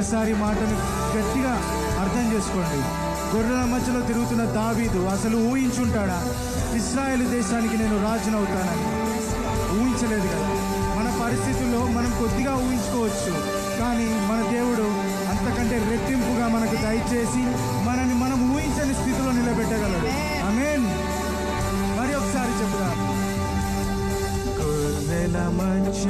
ఒక్కసారి మాటను గట్టిగా అర్థం చేసుకోండి. గొర్రెల మధ్యలో తిరుగుతున్న దావీదు అసలు ఊహించుంటాడా ఇశ్రాయేలు దేశానికి నేను రాజునవుతానని? ఊహించలేదు కదా. మన పరిస్థితుల్లో మనం కొద్దిగా ఊహించుకోవచ్చు, కానీ మన దేవుడు అంతకంటే రెట్టింపుగా మనకు దయచేసి మనని మనం ఊహించని స్థితిలో నిలబెట్టగలడు. ఆమేన్. మరి ఒకసారి చెప్తాను. గొర్రెల మధ్య